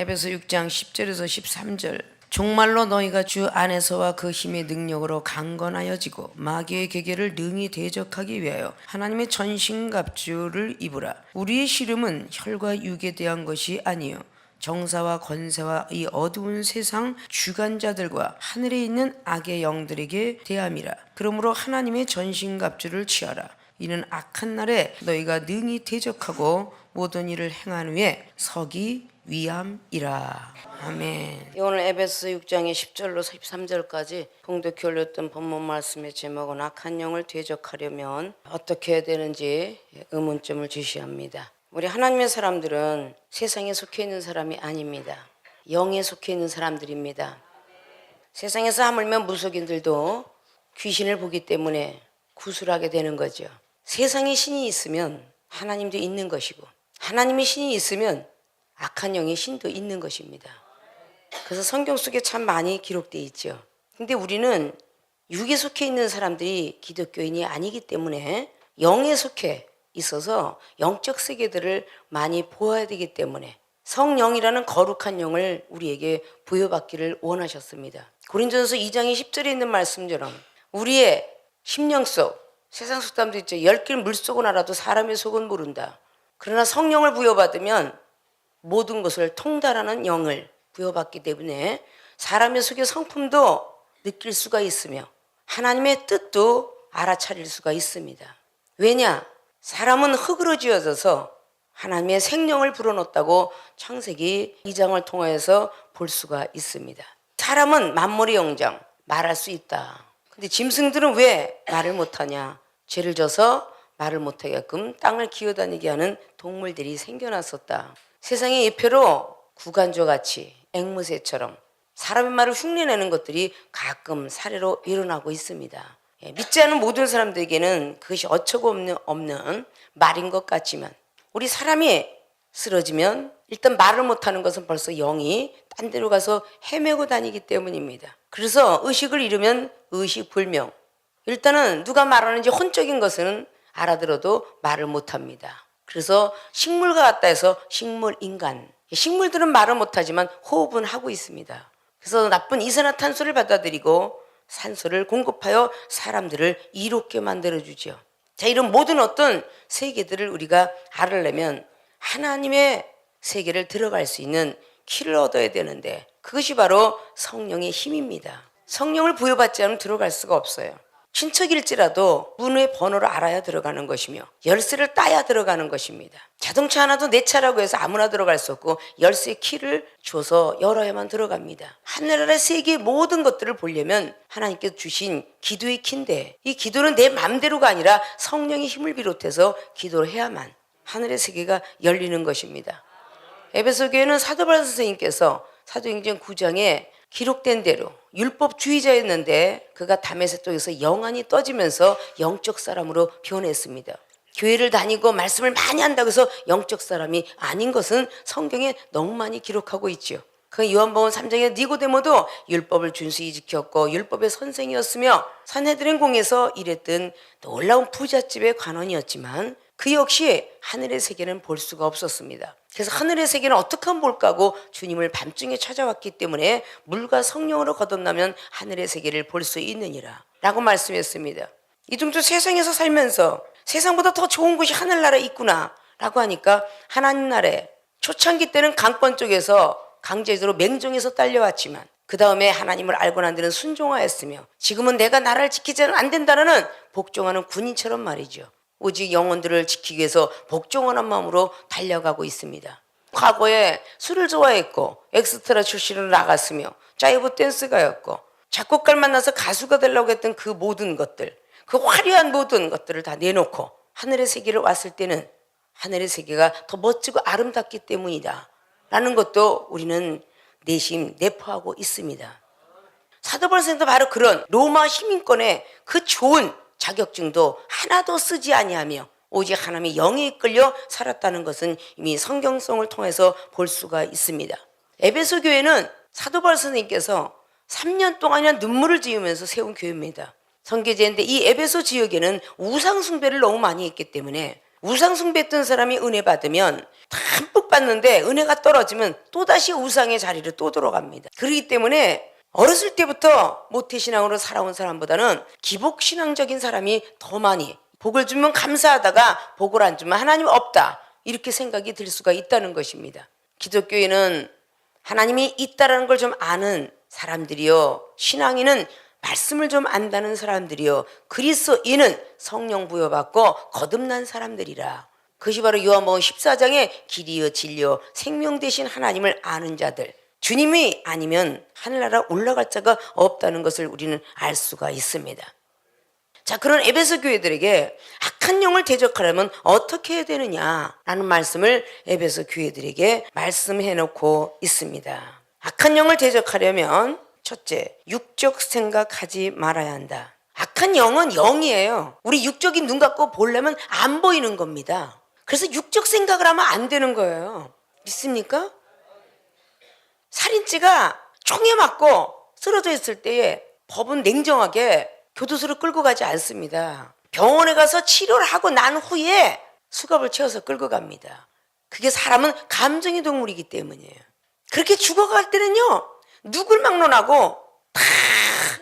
에베소 6장 10절에서 13절. 정말로 너희가 주 안에서와 그 힘의 능력으로 강건하여지고 마귀의 계계를 능히 대적하기 위하여 하나님의 전신갑주를 입으라. 우리의 씨름은 혈과 육에 대한 것이 아니요 정사와 권세와 이 어두운 세상 주관자들과 하늘에 있는 악의 영들에게 대함이라. 그러므로 하나님의 전신갑주를 취하라. 이는 악한 날에 너희가 능히 대적하고 모든 일을 행한 후에 서기 위함이라. 아멘. 오늘 에베소 6장의 10절로 13절까지 봉독해 올렸던 본문 말씀의 제목은 악한 영을 대적하려면 어떻게 해야 되는지 의문점을 제시합니다. 우리 하나님의 사람들은 세상에 속해 있는 사람이 아닙니다. 영에 속해 있는 사람들입니다. 세상에서 하물며 무속인들도 귀신을 보기 때문에 구술하게 되는 거죠. 세상에 신이 있으면 하나님도 있는 것이고 하나님의 신이 있으면 악한 영의 신도 있는 것입니다. 그래서 성경 속에 참 많이 기록되어 있죠. 근데 우리는 육에 속해 있는 사람들이 기독교인이 아니기 때문에 영에 속해 있어서 영적 세계들을 많이 보아야 되기 때문에 성령이라는 거룩한 영을 우리에게 부여받기를 원하셨습니다. 고린도전서 2장의 10절에 있는 말씀처럼 우리의 심령 속, 세상 속담도 있죠. 10길 물속은 알아도 사람의 속은 모른다. 그러나 성령을 부여받으면 모든 것을 통달하는 영을 부여받기 때문에 사람의 속의 성품도 느낄 수가 있으며 하나님의 뜻도 알아차릴 수가 있습니다. 왜냐? 사람은 흙으로 지어져서 하나님의 생명을 불어넣었다고 창세기 2장을 통하여서 볼 수가 있습니다. 사람은 만물의 영장, 말할 수 있다. 근데 짐승들은 왜 말을 못하냐? 죄를 져서 말을 못하게끔 땅을 기어다니게 하는 동물들이 생겨났었다. 세상의 예표로 구간조 같이 앵무새처럼 사람의 말을 흉내내는 것들이 가끔 사례로 일어나고 있습니다. 믿지 않는 모든 사람들에게는 그것이 어처구 없는 말인 것 같지만 우리 사람이 쓰러지면 일단 말을 못하는 것은 벌써 영이 딴 데로 가서 헤매고 다니기 때문입니다. 그래서 의식을 잃으면 의식불명. 일단은 누가 말하는지 혼적인 것은 알아들어도 말을 못합니다. 그래서 식물과 같다 해서 식물인간. 식물들은 말을 못하지만 호흡은 하고 있습니다. 그래서 나쁜 이산화탄소를 받아들이고 산소를 공급하여 사람들을 이롭게 만들어주죠. 자, 이런 모든 어떤 세계들을 우리가 알으려면 하나님의 세계를 들어갈 수 있는 키를 얻어야 되는데 그것이 바로 성령의 힘입니다. 성령을 부여받지 않으면 들어갈 수가 없어요. 친척일지라도 문의 번호를 알아야 들어가는 것이며 열쇠를 따야 들어가는 것입니다. 자동차 하나도 내 차라고 해서 아무나 들어갈 수 없고 열쇠 키를 줘서 열어야만 들어갑니다. 하늘나라 세계의 모든 것들을 보려면 하나님께서 주신 기도의 키인데 이 기도는 내 맘대로가 아니라 성령의 힘을 비롯해서 기도를 해야만 하늘의 세계가 열리는 것입니다. 에베소 교회는 사도 바울 선생님께서 사도행전 9장에 기록된 대로 율법주의자였는데 그가 다메섹 쪽에서 영안이 떠지면서 영적 사람으로 변했습니다. 교회를 다니고 말씀을 많이 한다고 해서 영적 사람이 아닌 것은 성경에 너무 많이 기록하고 있죠. 그 요한복음 3장에 니고데모도 율법을 준수히 지켰고 율법의 선생이었으며 산헤드린 공에서 일했던 놀라운 부잣집의 관원이었지만 그 역시 하늘의 세계는 볼 수가 없었습니다. 그래서 하늘의 세계는 어떻게 하면 볼까 하고 주님을 밤중에 찾아왔기 때문에 물과 성령으로 거듭나면 하늘의 세계를 볼 수 있느니라 라고 말씀했습니다. 이 정도 세상에서 살면서 세상보다 더 좋은 곳이 하늘나라에 있구나 라고 하니까 하나님 나라에 초창기 때는 강권 쪽에서 강제적으로 맹종에서 딸려왔지만 그 다음에 하나님을 알고 난 뒤는 순종하였으며 지금은 내가 나라를 지키지는 안 된다는 복종하는 군인처럼 말이죠. 오직 영혼들을 지키기 위해서 복종하는 마음으로 달려가고 있습니다. 과거에 술을 좋아했고 엑스트라 출신으로 나갔으며 짜이브 댄스가였고 작곡가를 만나서 가수가 되려고 했던 그 모든 것들, 그 화려한 모든 것들을 다 내놓고 하늘의 세계를 왔을 때는 하늘의 세계가 더 멋지고 아름답기 때문이다 라는 것도 우리는 내심 내포하고 있습니다. 사도 바울 선생도 바로 그런 로마 시민권의 그 좋은 자격증도 하나도 쓰지 아니하며 오직 하나님의 영에 이끌려 살았다는 것은 이미 성경성을 통해서 볼 수가 있습니다. 에베소 교회는 사도 바울 선생님께서 3년 동안이나 눈물을 지으면서 세운 교회입니다. 선교제인데 이 에베소 지역에는 우상 숭배를 너무 많이 했기 때문에 우상 숭배했던 사람이 은혜 받으면 담뿍 받는데 은혜가 떨어지면 또다시 우상의 자리로 또 들어갑니다. 그렇기 때문에 어렸을 때부터 모태신앙으로 살아온 사람보다는 기복신앙적인 사람이 더 많이 복을 주면 감사하다가 복을 안 주면 하나님 없다, 이렇게 생각이 들 수가 있다는 것입니다. 기독교인은 하나님이 있다라는 걸 좀 아는 사람들이요, 신앙인은 말씀을 좀 안다는 사람들이요, 그리스도인은 성령 부여받고 거듭난 사람들이라. 그것이 바로 요한복음 14장에 길이요 진리요 생명 되신 하나님을 아는 자들, 주님이 아니면 하늘나라 올라갈 자가 없다는 것을 우리는 알 수가 있습니다. 자, 그런 에베소 교회들에게 악한 영을 대적하려면 어떻게 해야 되느냐라는 말씀을 에베소 교회들에게 말씀해 놓고 있습니다. 악한 영을 대적하려면 첫째, 육적 생각하지 말아야 한다. 악한 영은 영이에요. 우리 육적인 눈 갖고 보려면 안 보이는 겁니다. 그래서 육적 생각을 하면 안 되는 거예요. 믿습니까? 살인죄가 총에 맞고 쓰러져 있을 때에 법은 냉정하게 교도소로 끌고 가지 않습니다. 병원에 가서 치료를 하고 난 후에 수갑을 채워서 끌고 갑니다. 그게 사람은 감정의 동물이기 때문이에요. 그렇게 죽어갈 때는요, 누굴 막론하고 다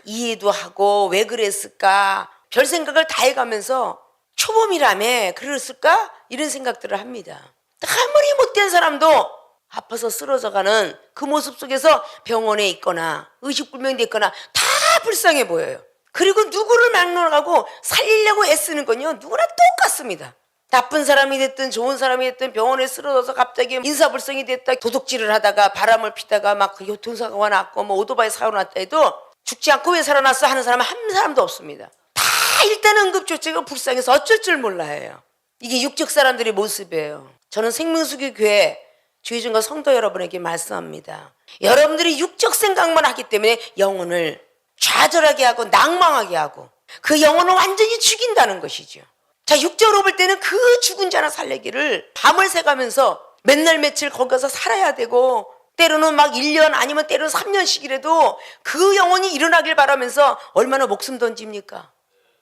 이해도 하고 왜 그랬을까, 별 생각을 다 해가면서 초범이라며 그랬을까, 이런 생각들을 합니다. 아무리 못된 사람도 아파서 쓰러져가는 그 모습 속에서 병원에 있거나 의식불명이 됐거나 다 불쌍해 보여요. 그리고 누구를 막론하고 살리려고 애쓰는 건요, 누구나 똑같습니다. 나쁜 사람이 됐든 좋은 사람이 됐든 병원에 쓰러져서 갑자기 인사불성이 됐다, 도둑질을 하다가 바람을 피다가 막 교통사고가 났고 뭐 오토바이 사고 났다 해도 죽지 않고 왜 살아났어 하는 사람은 한 사람도 없습니다. 다 일단 응급조치가 불쌍해서 어쩔 줄 몰라 해요. 이게 육적 사람들의 모습이에요. 저는 생명수교 교회 주의종과 성도 여러분에게 말씀합니다. 여러분들이 육적 생각만 하기 때문에 영혼을 좌절하게 하고 낭망하게 하고 그 영혼을 완전히 죽인다는 것이죠. 자, 육적으로 볼 때는 그 죽은 자나 살리기를 밤을 새가면서 맨날 며칠 거기 가서 살아야 되고, 때로는 막 1년 아니면 때로는 3년씩이라도 그 영혼이 일어나길 바라면서 얼마나 목숨 던집니까?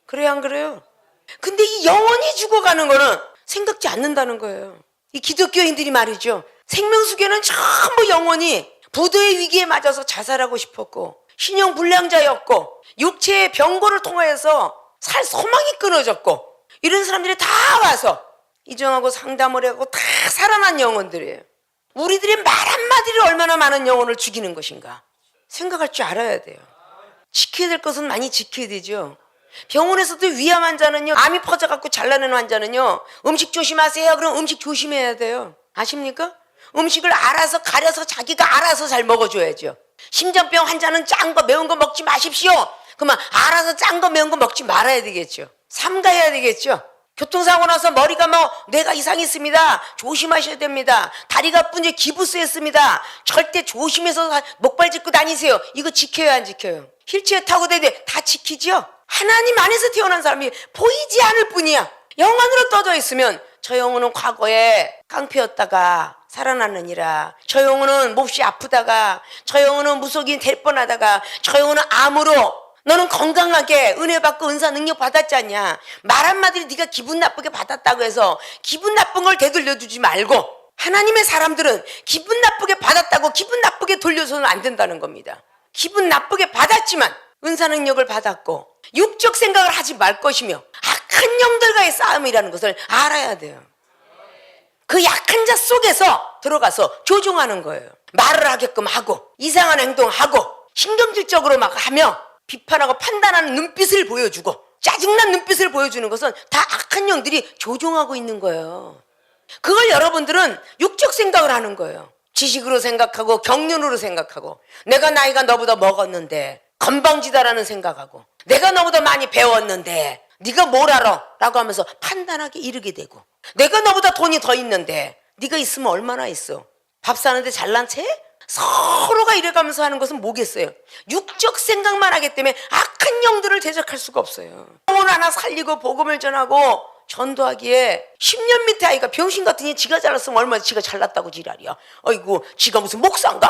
그래요, 안 그래요? 근데 이 영혼이 죽어가는 거는 생각지 않는다는 거예요. 이 기독교인들이 말이죠, 생명수교는 전부 영혼이 부도의 위기에 맞아서 자살하고 싶었고 신용불량자였고 육체의 병고를 통하여서 살 소망이 끊어졌고, 이런 사람들이 다 와서 이정하고 상담을 하고 다 살아난 영혼들이에요. 우리들의 말 한마디를 얼마나 많은 영혼을 죽이는 것인가 생각할 줄 알아야 돼요. 지켜야 될 것은 많이 지켜야 되죠. 병원에서도 위암 환자는요, 암이 퍼져갖고 잘나는 환자는요, 음식 조심하세요. 그럼 음식 조심해야 돼요. 아십니까? 음식을 알아서 가려서 자기가 알아서 잘 먹어줘야죠. 심장병 환자는 짠 거 매운 거 먹지 마십시오. 그러면 알아서 짠 거 매운 거 먹지 말아야 되겠죠. 삼가해야 되겠죠. 교통사고 나서 머리가 뭐 뇌가 이상이 있습니다. 조심하셔야 됩니다. 다리가 아픈지 기부스했습니다. 절대 조심해서 목발 짚고 다니세요. 이거 지켜요, 안 지켜요? 휠체어 타고 다니는데 다 지키죠. 하나님 안에서 태어난 사람이 보이지 않을 뿐이야. 영 안으로 떠져 있으면 저 영혼은 과거에 깡패였다가 살아났느니라, 저 영혼은 몹시 아프다가, 저 영혼은 무속인 될 뻔하다가, 저 영혼은 암으로, 너는 건강하게 은혜 받고 은사 능력 받았지 않냐. 말 한마디로 네가 기분 나쁘게 받았다고 해서 기분 나쁜 걸 되돌려 주지 말고, 하나님의 사람들은 기분 나쁘게 받았다고 기분 나쁘게 돌려서는 안 된다는 겁니다. 기분 나쁘게 받았지만 은사 능력을 받았고 육적 생각을 하지 말 것이며 악한 영들과의 싸움이라는 것을 알아야 돼요. 그 약한 자 속에서 들어가서 조종하는 거예요. 말을 하게끔 하고 이상한 행동하고 신경질적으로 막 하며 비판하고 판단하는 눈빛을 보여주고 짜증난 눈빛을 보여주는 것은 다 악한 영들이 조종하고 있는 거예요. 그걸 여러분들은 육적 생각을 하는 거예요. 지식으로 생각하고 경륜으로 생각하고, 내가 나이가 너보다 먹었는데 건방지다라는 생각하고, 내가 너보다 많이 배웠는데 네가 뭘 알아? 라고 하면서 판단하게 이르게 되고, 내가 너보다 돈이 더 있는데 네가 있으면 얼마나 있어? 밥 사는데 잘난 채? 서로가 이래가면서 하는 것은 뭐겠어요? 육적 생각만 하기 때문에 악한 영들을 대적할 수가 없어요. 영혼 하나 살리고 복음을 전하고 전도하기에 10년 밑에 아이가 병신 같으니 지가 잘났으면 얼마나 지가 잘났다고 지랄이야. 어이구, 지가 무슨 목사인가?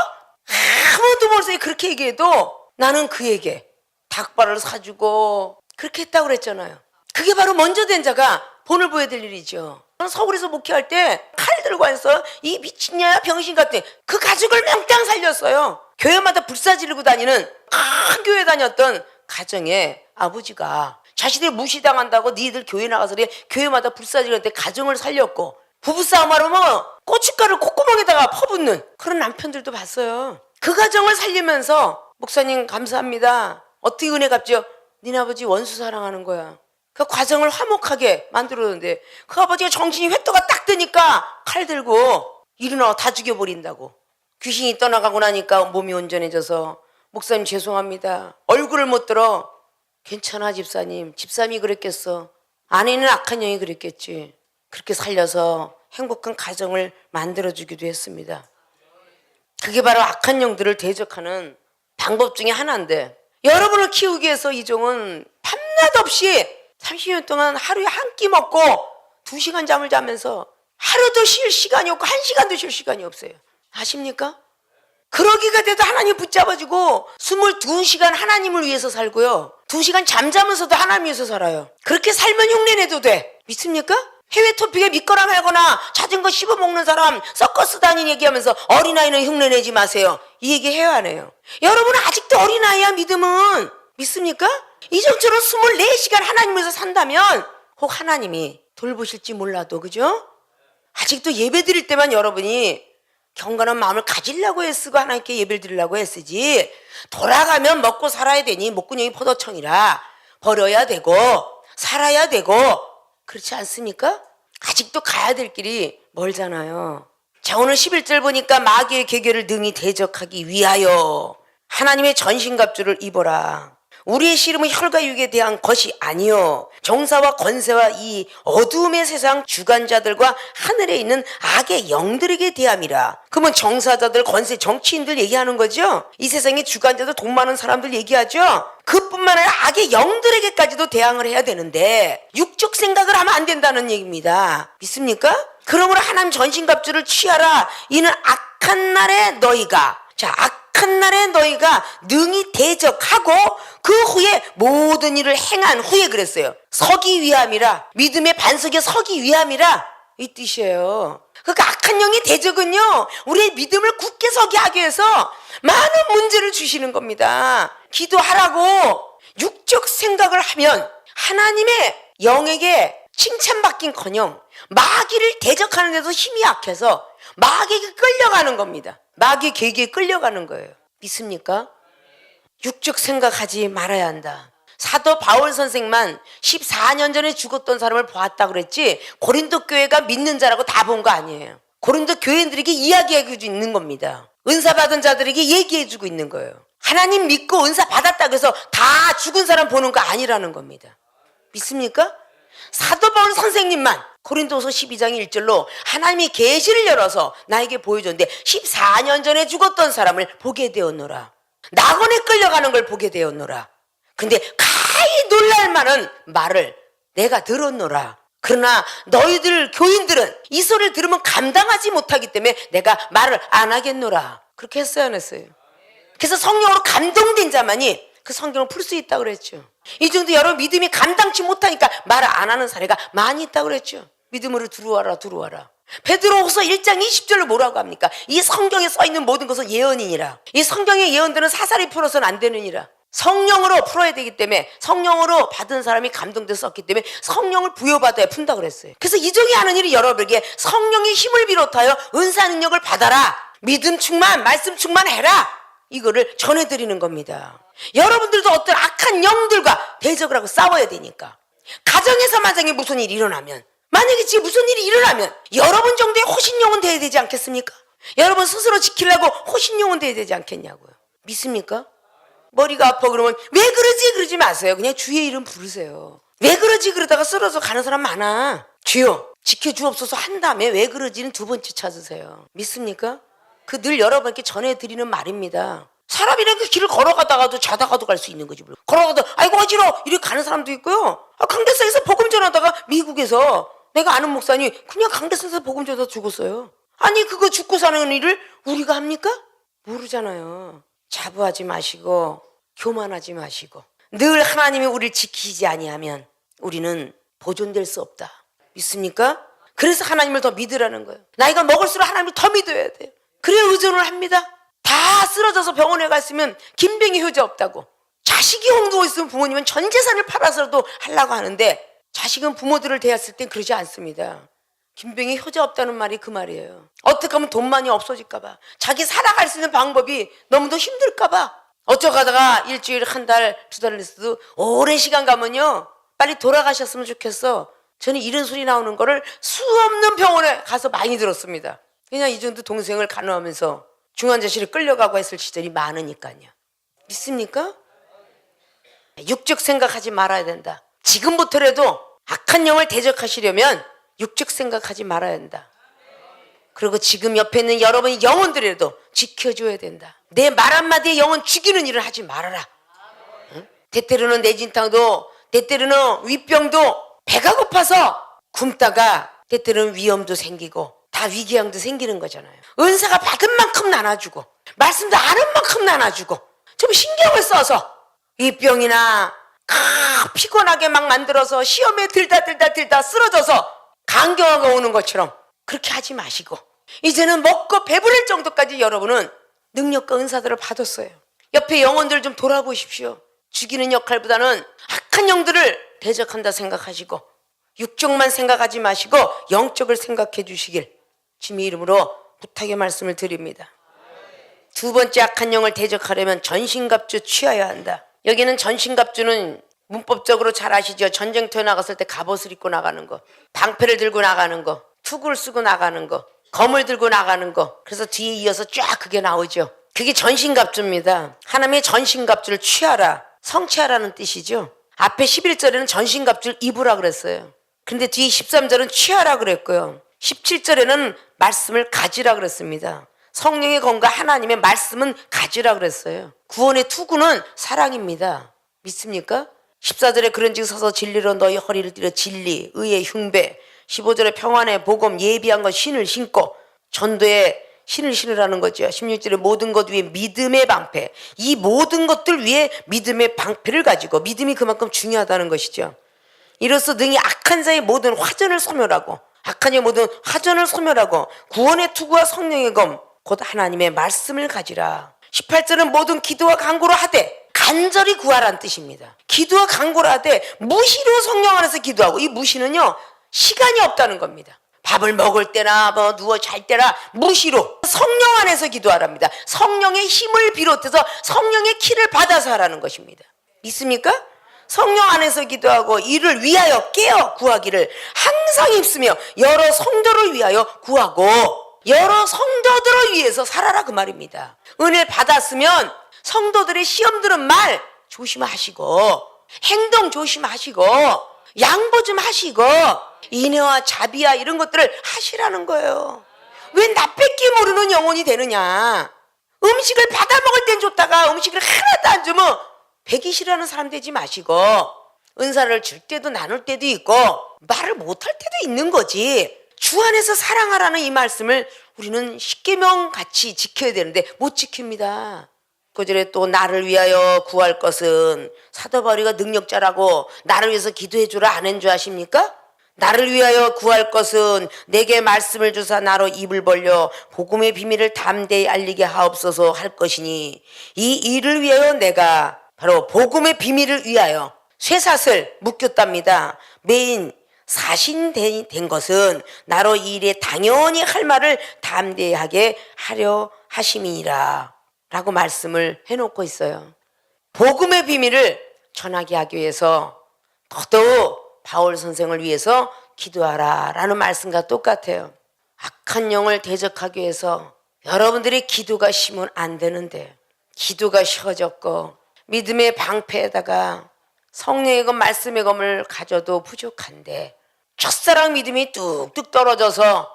아무도 모르세요. 그렇게 얘기해도 나는 그에게 닭발을 사주고 그렇게 했다고 그랬잖아요. 그게 바로 먼저 된 자가 본을 보여야 될 일이죠. 서울에서 목회할 때 칼 들고 와서 이 미친년아 병신 같은 그 가족을 맹땅 살렸어요. 교회마다 불사 지르고 다니는 큰 교회 다녔던 가정에 아버지가 자신들 무시당한다고 니들 교회 나가서 그래 교회마다 불사 지르는데 가정을 살렸고 부부싸움 하려면 고춧가루 콧구멍에다가 퍼붓는 그런 남편들도 봤어요. 그 가정을 살리면서 목사님 감사합니다. 어떻게 은혜 갚죠? 니네 아버지 원수 사랑하는 거야. 그 과정을 화목하게 만들었는데 그 아버지가 정신이 회또가 딱 뜨니까 칼 들고 일어나 다 죽여버린다고. 귀신이 떠나가고 나니까 몸이 온전해져서 목사님 죄송합니다. 얼굴을 못 들어. 괜찮아 집사님. 집사님이 그랬겠어. 아내는 악한 영이 그랬겠지. 그렇게 살려서 행복한 가정을 만들어주기도 했습니다. 그게 바로 악한 영들을 대적하는 방법 중에 하나인데 여러분을 키우기 위해서 이종은 밤낮 없이 30년 동안 하루에 한 끼 먹고 2시간 잠을 자면서 하루도 쉴 시간이 없고 1시간도 쉴 시간이 없어요. 아십니까? 그러기가 돼도 하나님 붙잡아주고 22시간 하나님을 위해서 살고요. 2시간 잠자면서도 하나님 위해서 살아요. 그렇게 살면 흉내내도 돼. 믿습니까? 해외 토픽에 믿거나 말거나 자전거 씹어먹는 사람 서커스 다닌 얘기하면서 어린아이는 흉내내지 마세요. 이 얘기 해요 안 해요? 여러분은 아직도 어린아이야 믿음은. 믿습니까? 이전처럼 24시간 하나님에서 산다면 혹 하나님이 돌보실지 몰라도 그죠? 아직도 예배 드릴 때만 여러분이 경건한 마음을 가지려고 애쓰고 하나님께 예배를 드리려고 애쓰지 돌아가면 먹고 살아야 되니 목구멍이 포도청이라 버려야 되고 살아야 되고 그렇지 않습니까? 아직도 가야 될 길이 멀잖아요. 자, 오늘 11절 보니까 마귀의 계계를 능히 대적하기 위하여 하나님의 전신갑주를 입어라. 우리의 씨름은 혈과 육에 대한 것이 아니요 정사와 권세와 이 어두움의 세상 주관자들과 하늘에 있는 악의 영들에게 대함이라. 그러면 정사자들, 권세, 정치인들 얘기하는 거죠. 이 세상의 주관자들, 돈 많은 사람들 얘기하죠. 그뿐만 아니라 악의 영들에게까지도 대항을 해야 되는데 육적 생각을 하면 안 된다는 얘기입니다. 믿습니까? 그러므로 하나님 전신갑주를 취하라. 이는 악한 날에 너희가 악한 날에 너희가 능히 대적하고 그 후에 모든 일을 행한 후에 그랬어요. 서기 위함이라. 믿음의 반석에 서기 위함이라 이 뜻이에요. 그러니까 악한 영의 대적은요 우리의 믿음을 굳게 서게 하기 위해서 많은 문제를 주시는 겁니다. 기도하라고 육적 생각을 하면 하나님의 영에게 칭찬받긴커녕 마귀를 대적하는 데도 힘이 약해서 마귀에게 끌려가는 겁니다. 마귀의 계기에 끌려가는 거예요. 믿습니까? 육적 생각하지 말아야 한다. 사도 바울 선생만 14년 전에 죽었던 사람을 보았다 그랬지 고린도 교회가 믿는 자라고 다 본 거 아니에요. 고린도 교인들에게 이야기해주고 있는 겁니다. 은사 받은 자들에게 얘기해주고 있는 거예요. 하나님 믿고 은사 받았다고 해서 다 죽은 사람 보는 거 아니라는 겁니다. 믿습니까? 사도 바울 선생님만 고린도서 12장 1절로 하나님이 계시를 열어서 나에게 보여줬는데 14년 전에 죽었던 사람을 보게 되었노라. 낙원에 끌려가는 걸 보게 되었노라. 근데 가히 놀랄 만한 말을 내가 들었노라. 그러나 너희들 교인들은 이 소리를 들으면 감당하지 못하기 때문에 내가 말을 안 하겠노라. 그렇게 했어요 안 했어요? 그래서 성령으로 감동된 자만이 그 성경을 풀 수 있다고 그랬죠. 이 정도 여러분 믿음이 감당치 못하니까 말을 안 하는 사례가 많이 있다고 그랬죠. 믿음으로 들어와라 들어와라. 베드로후서 1장 20절로 뭐라고 합니까? 이 성경에 써있는 모든 것은 예언이니라. 이 성경의 예언들은 사사리 풀어서는 안 되느니라. 성령으로 풀어야 되기 때문에 성령으로 받은 사람이 감동돼서 썼기 때문에 성령을 부여받아야 푼다 그랬어요. 그래서 이종이 하는 일이 여러분에게 성령의 힘을 비롯하여 은사 능력을 받아라. 믿음 충만, 말씀 충만해라. 이거를 전해드리는 겁니다. 여러분들도 어떤 악한 영들과 대적을 하고 싸워야 되니까. 가정에서 만약에 무슨 일이 일어나면 만약에 지금 무슨 일이 일어나면 여러분 정도의 호신용은 돼야 되지 않겠습니까? 여러분 스스로 지키려고 호신용은 돼야 되지 않겠냐고요. 믿습니까? 머리가 아파 그러면 왜 그러지 그러지 마세요. 그냥 주의 이름 부르세요. 왜 그러지 그러다가 쓰러져 가는 사람 많아. 주여 지켜주옵소서 한 다음에 왜 그러지는 두 번째 찾으세요. 믿습니까? 그 늘 여러분께 전해드리는 말입니다. 사람이란 그 길을 걸어가다가도 자다가도 갈 수 있는 거지. 걸어가다 아이고 어지러워 이렇게 가는 사람도 있고요. 강대상에서 복음 전하다가 미국에서 내가 아는 목사님 그냥 강대상에서 복음 전하다 죽었어요. 아니 그거 죽고 사는 일을 우리가 합니까? 모르잖아요. 자부하지 마시고 교만하지 마시고 늘 하나님이 우리를 지키지 아니하면 우리는 보존될 수 없다. 믿습니까? 그래서 하나님을 더 믿으라는 거예요. 나이가 먹을수록 하나님을 더 믿어야 돼요. 그래야 의존을 합니다. 다 쓰러져서 병원에 갔으면 김병희 효자 없다고. 자식이 홍두고 있으면 부모님은 전 재산을 팔아서라도 하려고 하는데 자식은 부모들을 대했을 땐 그러지 않습니다. 김병희 효자 없다는 말이 그 말이에요. 어떻게 하면 돈 많이 없어질까 봐, 자기 살아갈 수 있는 방법이 너무도 힘들까 봐. 어쩌다가 일주일, 한 달, 두 달을 있어도 오랜 시간 가면요 빨리 돌아가셨으면 좋겠어. 저는 이런 소리 나오는 거를 수없는 병원에 가서 많이 들었습니다. 그냥 이 정도 동생을 간호하면서 중환자실에 끌려가고 했을 시절이 많으니까요. 믿습니까? 육적 생각하지 말아야 된다. 지금부터라도 악한 영을 대적하시려면 육적 생각하지 말아야 된다. 그리고 지금 옆에 있는 여러분의 영혼들이라도 지켜줘야 된다. 내 말 한마디에 영혼 죽이는 일을 하지 말아라. 응? 때때로는 내진탕도, 때때로는 윗병도, 배가 고파서 굶다가 때때로는 위험도 생기고 다 위궤양도 생기는 거잖아요. 은사가 받은 만큼 나눠주고 말씀도 아는 만큼 나눠주고 좀 신경을 써서 윗병이나 피곤하게 막 만들어서 시험에 들다 쓰러져서 간경화가 오는 것처럼 그렇게 하지 마시고, 이제는 먹고 배부를 정도까지 여러분은 능력과 은사들을 받았어요. 옆에 영혼들 좀 돌아보십시오. 죽이는 역할보다는 악한 영들을 대적한다 생각하시고 육적만 생각하지 마시고 영적을 생각해 주시길 주님의 이름으로 부탁의 말씀을 드립니다. 두 번째, 악한 영을 대적하려면 전신갑주 취하여야 한다. 여기는 전신갑주는 문법적으로 잘 아시죠? 전쟁터에 나갔을 때 갑옷을 입고 나가는 거, 방패를 들고 나가는 거, 투구를 쓰고 나가는 거, 검을 들고 나가는 거. 그래서 뒤에 이어서 쫙 그게 나오죠. 그게 전신갑주입니다. 하나님의 전신갑주를 취하라, 성취하라는 뜻이죠. 앞에 11절에는 전신갑주를 입으라 그랬어요. 근데 뒤에 13절은 취하라 그랬고요. 17절에는 말씀을 가지라 그랬습니다. 성령의 검과 하나님의 말씀은 가지라 그랬어요. 구원의 투구는 사랑입니다. 믿습니까? 14절에 그런즉 서서 진리로 너희 허리를 띠려 진리, 의의 흉배, 15절에 평안의 복음, 예비한 것 신을 신고, 전도에 신을 신으라는 거죠. 16절에 모든 것 위에 믿음의 방패, 이 모든 것들 위에 믿음의 방패를 가지고, 믿음이 그만큼 중요하다는 것이죠. 이로써 능히 악한 자의 모든 화전을 소멸하고, 악한 자의 모든 화전을 소멸하고 구원의 투구와 성령의 검 곧 하나님의 말씀을 가지라. 18절은 모든 기도와 간구로 하되, 간절히 구하라는 뜻입니다. 기도와 간구를 하되 무시로 성령 안에서 기도하고, 이 무시는요 시간이 없다는 겁니다. 밥을 먹을 때나 뭐 누워 잘 때나 무시로 성령 안에서 기도하랍니다. 성령의 힘을 비롯해서 성령의 키를 받아서 하라는 것입니다. 믿습니까? 성령 안에서 기도하고 이를 위하여 깨어 구하기를 항상 힘쓰며 여러 성도를 위하여 구하고, 여러 성도들을 위해서 살아라 그 말입니다. 은혜 받았으면 성도들의 시험 들은 말 조심하시고, 행동 조심하시고, 양보 좀 하시고, 인애와 자비와 이런 것들을 하시라는 거예요. 왜 나 뺏기 모르는 영혼이 되느냐. 음식을 받아 먹을 땐 좋다가 음식을 하나도 안 주면 배기 싫어하는 사람 되지 마시고, 은사를 줄 때도 나눌 때도 있고 말을 못할 때도 있는 거지. 주 안에서 사랑하라는 이 말씀을 우리는 십계명 같이 지켜야 되는데 못 지킵니다. 그절에 또 나를 위하여 구할 것은, 사도 바울이가 능력자라고 나를 위해서 기도해 주라 안 한 줄 아십니까? 나를 위하여 구할 것은 내게 말씀을 주사 나로 입을 벌려 복음의 비밀을 담대히 알리게 하옵소서 할 것이니, 이 일을 위하여 내가 바로 복음의 비밀을 위하여 쇠사슬 묶였답니다. 메인 사신된 것은 나로 이 일에 당연히 할 말을 담대하게 하려 하심이니라 라고 말씀을 해놓고 있어요. 복음의 비밀을 전하게 하기 위해서 더더욱 바울 선생을 위해서 기도하라 라는 말씀과 똑같아요. 악한 영을 대적하기 위해서 여러분들이 기도가 쉬면 안 되는데, 기도가 쉬어졌고 믿음의 방패에다가 성령의 검, 말씀의 검을 가져도 부족한데, 첫사랑 믿음이 뚝뚝 떨어져서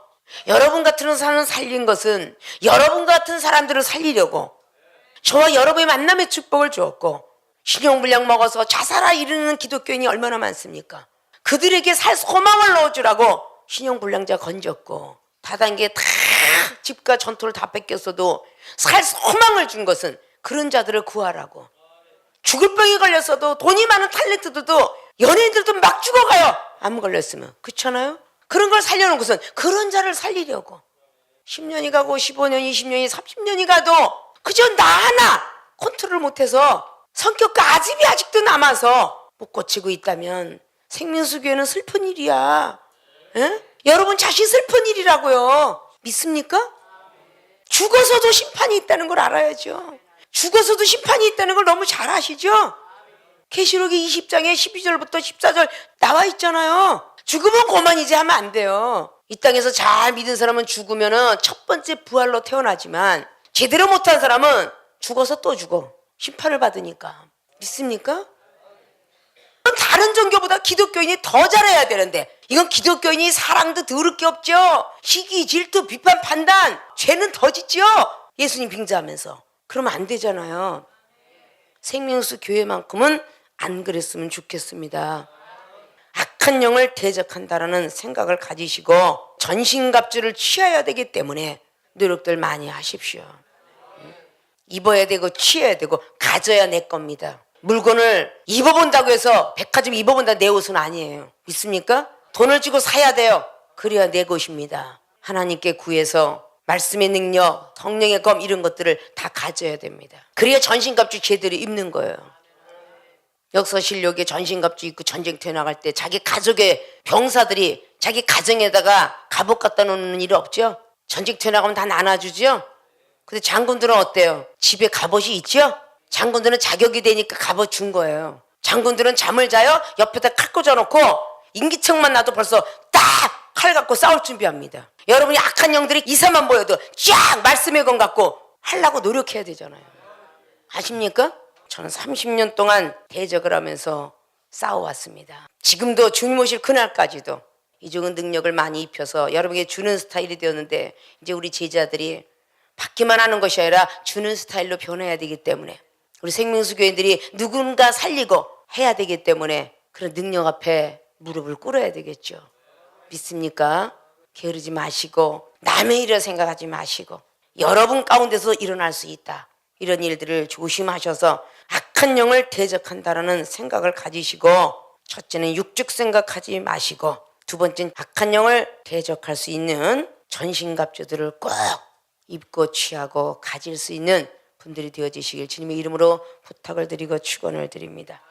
여러분 같은 사람을 살린 것은 여러분 같은 사람들을 살리려고 저와 여러분의 만남의 축복을 주었고, 신용불량 먹어서 자살하 이르는 기독교인이 얼마나 많습니까? 그들에게 살 소망을 넣어주라고 신용불량자 건졌고, 다단계에 다 집과 전토를 다 뺏겼어도 살 소망을 준 것은 그런 자들을 구하라고. 죽을 병에 걸렸어도 돈이 많은 탤런트들도 연예인들도 막 죽어가요. 암 걸렸으면. 그렇잖아요? 그런 걸 살려놓은 것은 그런 자를 살리려고. 10년이 가고 15년이 20년이 30년이 가도 그저 나 하나 컨트롤 못해서 성격과 아집이 아직도 남아서 못 고치고 있다면 생명수교회는 슬픈 일이야. 에? 여러분 자신 슬픈 일이라고요. 믿습니까? 죽어서도 심판이 있다는 걸 알아야죠. 죽어서도 심판이 있다는 걸 너무 잘 아시죠? 계시록이 20장에 12절부터 14절 나와 있잖아요. 죽으면 고만이지 하면 안 돼요. 이 땅에서 잘 믿은 사람은 죽으면 첫 번째 부활로 태어나지만 제대로 못한 사람은 죽어서 또 죽어. 심판을 받으니까. 믿습니까? 다른 종교보다 기독교인이 더 잘해야 되는데 이건 기독교인이 사랑도 더울 게 없죠. 시기, 질투, 비판, 판단, 죄는 더 짓죠. 예수님 빙자하면서. 그러면 안 되잖아요. 생명수 교회만큼은 안 그랬으면 좋겠습니다. 악한 영을 대적한다라는 생각을 가지시고 전신갑주를 취해야 되기 때문에 노력들 많이 하십시오. 입어야 되고 취해야 되고 가져야 내 겁니다. 물건을 입어본다고 해서 백화점 입어본다 내 옷은 아니에요. 믿습니까? 돈을 주고 사야 돼요. 그래야 내 것입니다. 하나님께 구해서 말씀의 능력, 성령의 검 이런 것들을 다 가져야 됩니다. 그래야 전신갑주 제대로 입는 거예요. 역사실록에 전신갑주 입고 전쟁터에 나갈 때 자기 가족의 병사들이 자기 가정에다가 갑옷 갖다 놓는 일 없죠? 전쟁터에 나가면 다 나눠주죠? 근데 장군들은 어때요? 집에 갑옷이 있죠? 장군들은 자격이 되니까 갑옷 준 거예요. 장군들은 잠을 자요? 옆에다 칼 꽂아놓고 인기척만 나도 벌써 딱 칼 갖고 싸울 준비합니다. 여러분이 악한 영들이 이사만 보여도 쫙 말씀의 건 갖고 하려고 노력해야 되잖아요. 아십니까? 저는 30년 동안 대적을 하면서 싸워왔습니다. 지금도 주님 오실 그날까지도 이 좋은 능력을 많이 입혀서 여러분에게 주는 스타일이 되었는데 이제 우리 제자들이 받기만 하는 것이 아니라 주는 스타일로 변해야 되기 때문에 우리 생명수교인들이 누군가 살리고 해야 되기 때문에 그런 능력 앞에 무릎을 꿇어야 되겠죠. 믿습니까? 게으르지 마시고 남의 일을 생각하지 마시고 여러분 가운데서 일어날 수 있다. 이런 일들을 조심하셔서 악한 영을 대적한다라는 생각을 가지시고 첫째는 육적 생각하지 마시고 두 번째는 악한 영을 대적할 수 있는 전신갑주들을 꼭 입고 취하고 가질 수 있는 분들이 되어지시길 주님의 이름으로 부탁을 드리고 축원을 드립니다.